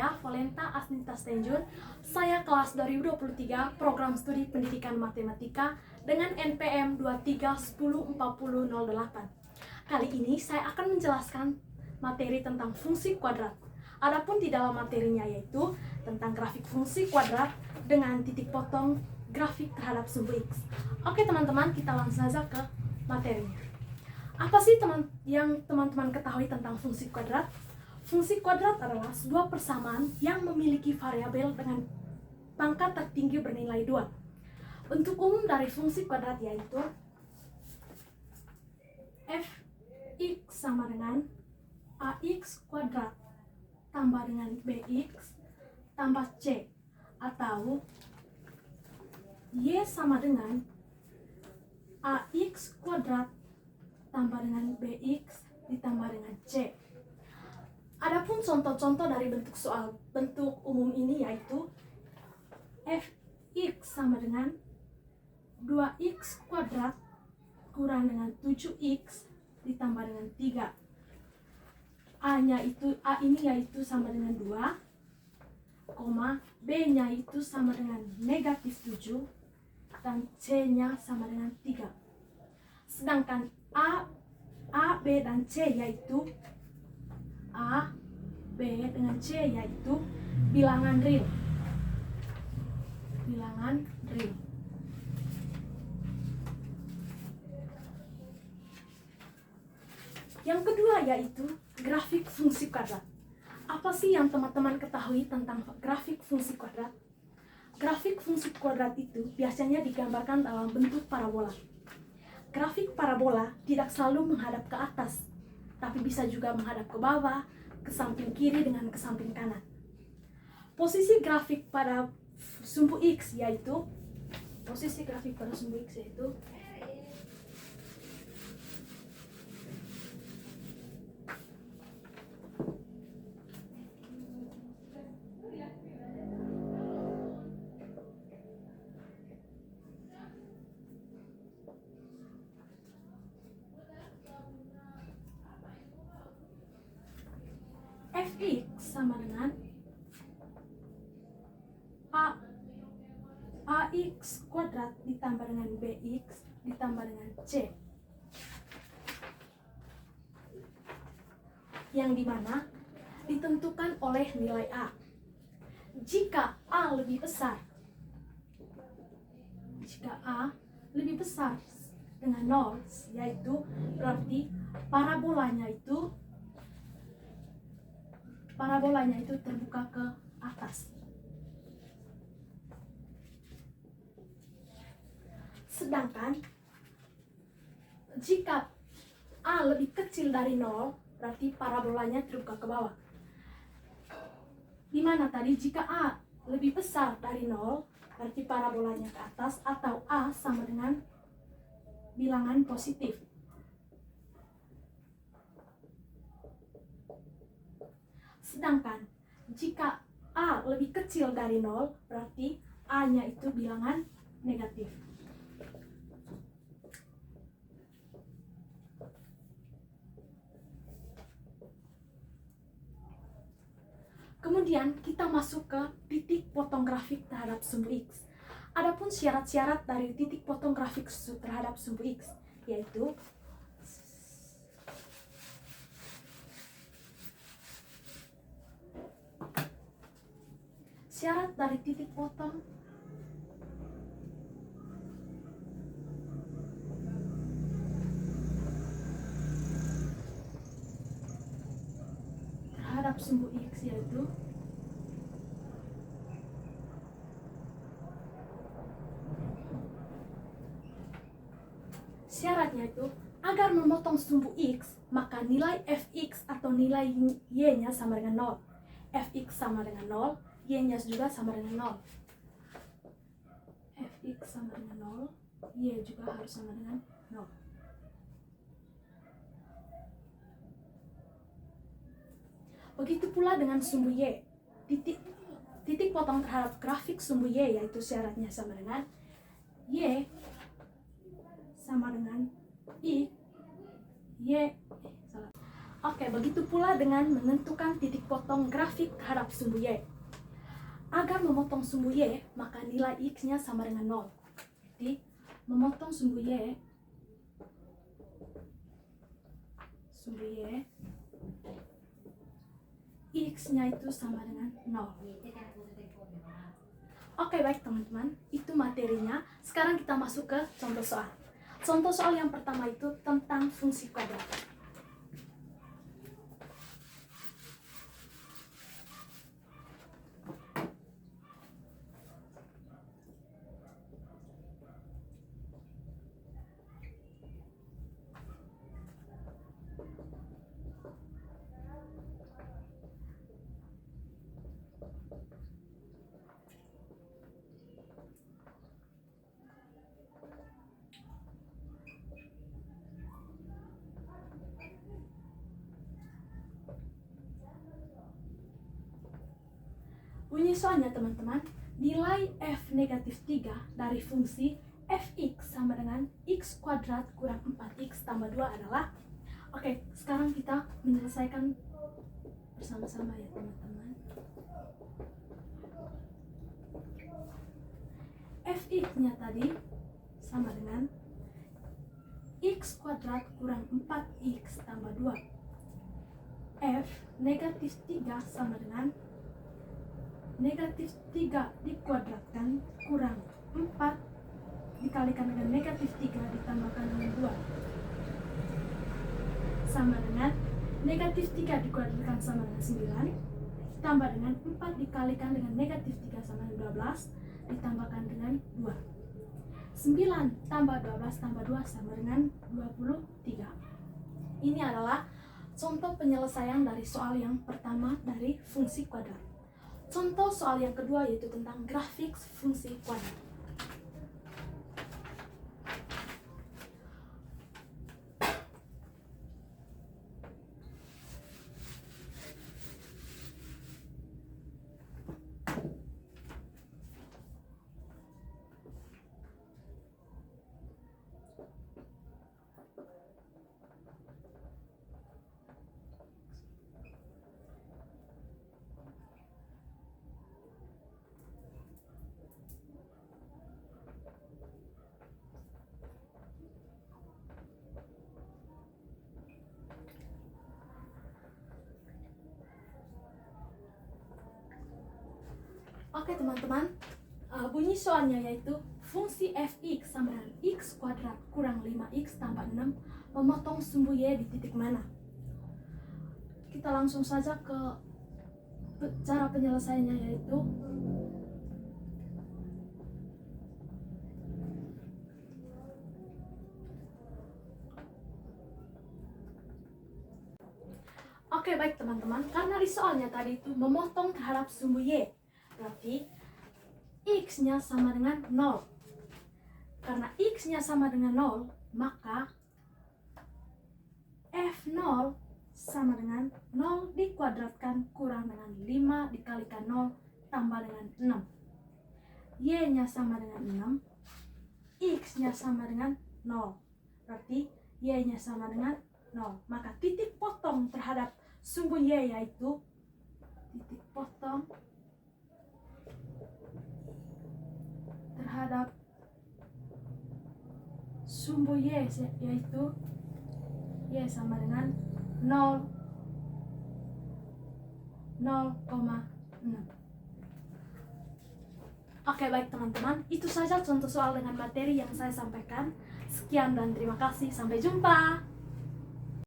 saya Valenta Asnita Stenjun. Saya kelas 2023 Program Studi Pendidikan Matematika dengan NPM 23104008. Kali ini saya akan menjelaskan materi tentang fungsi kuadrat. Adapun di dalam materinya yaitu tentang grafik fungsi kuadrat dengan titik potong grafik terhadap sumbu X. Oke teman-teman, kita langsung saja ke materinya. Apa sih yang teman-teman ketahui tentang fungsi kuadrat? Fungsi kuadrat adalah sebuah persamaan yang memiliki variabel dengan pangkat tertinggi bernilai 2. Bentuk umum dari fungsi kuadrat yaitu fx sama dengan ax kuadrat tambah dengan bx tambah c, atau y sama dengan ax kuadrat tambah dengan bx ditambah dengan c. Adapun contoh-contoh dari bentuk umum ini yaitu fx sama dengan 2x kuadrat kurang dengan 7x ditambah dengan 3. A ini yaitu sama dengan 2, B-nya itu sama dengan negatif 7, dan C-nya sama dengan 3. Sedangkan A, B, dan C yaitu A, B, dengan C yaitu bilangan real. Yang kedua yaitu grafik fungsi kuadrat. Apa sih yang teman-teman ketahui tentang grafik fungsi kuadrat? Grafik fungsi kuadrat itu biasanya digambarkan dalam bentuk parabola. Grafik parabola tidak selalu menghadap ke atas, tapi bisa juga menghadap ke bawah, ke samping kiri dengan ke samping kanan. Posisi grafik pada sumbu X yaitu fx sama dengan ax kuadrat ditambah dengan bx ditambah dengan c, yang dimana ditentukan oleh nilai a. Jika a lebih besar dengan 0, yaitu berarti parabolanya itu terbuka ke atas. Sedangkan jika a lebih kecil dari 0, berarti parabolanya terbuka ke bawah. Dimana tadi jika a lebih besar dari 0, berarti parabolanya ke atas, atau a sama dengan bilangan positif. Sedangkan jika a lebih kecil dari 0, berarti a-nya itu bilangan negatif. Kemudian kita masuk ke titik potong grafik terhadap sumbu X. Adapun syarat-syarat dari titik potong grafik terhadap sumbu X yaitu syarat dari titik potong terhadap sumbu X yaitu syaratnya itu agar memotong sumbu X, maka nilai fx atau nilai y-nya sama dengan 0. Fx sama dengan 0, y-nya juga sama dengan 0. Fx sama dengan 0, y juga harus sama dengan 0. Begitu pula dengan sumbu y. Titik potong terhadap grafik sumbu y yaitu syaratnya sama dengan y sama dengan y. Oke, Oke, begitu pula dengan menentukan titik potong grafik terhadap sumbu Y. Agar memotong sumbu Y, maka nilai X-nya sama dengan 0. Jadi, memotong sumbu Y, X-nya itu sama dengan 0. Oke, baik teman-teman, itu materinya. Sekarang kita masuk ke contoh soal. Contoh soal yang pertama itu tentang fungsi kuadrat. Bunyi soalnya teman-teman, nilai f negatif 3 dari fungsi fx sama dengan x kuadrat kurang 4x tambah 2 adalah. Oke, sekarang kita menyelesaikan bersama-sama ya teman-teman. Fx-nya tadi sama dengan x kuadrat kurang 4x tambah 2. F negatif 3 sama dengan negatif 3 dikuadratkan kurang 4 dikalikan dengan negatif 3 ditambahkan dengan 2 sama dengan negatif 3 dikuadratkan sama dengan 9 ditambah dengan 4 dikalikan dengan negatif 3 sama dengan 12 ditambahkan dengan 2. 9 tambah 12 tambah 2 sama dengan 23. Ini adalah contoh penyelesaian dari soal yang pertama dari fungsi kuadrat. Contoh soal yang kedua yaitu tentang grafik fungsi kuadrat. Oke teman-teman, bunyi soalnya yaitu fungsi fx sama dengan x kuadrat kurang 5x tambah 6 memotong sumbu y di titik mana. Kita langsung saja ke cara penyelesaiannya yaitu Oke, baik teman-teman, karena di soalnya tadi itu memotong terhadap sumbu y, berarti x-nya sama dengan 0. Karena x-nya sama dengan 0, maka f0 sama dengan 0 dikuadratkan kurang dengan 5 dikalikan 0 tambah dengan 6. Y-nya sama dengan 6, x-nya sama dengan 0. Berarti y-nya sama dengan 0. Maka titik potong terhadap sumbu y yaitu titik potong terhadap sumbu y yaitu y sama dengan 0,6. Oke, baik teman-teman, itu saja contoh soal dengan materi yang saya sampaikan. Sekian dan terima kasih, sampai jumpa.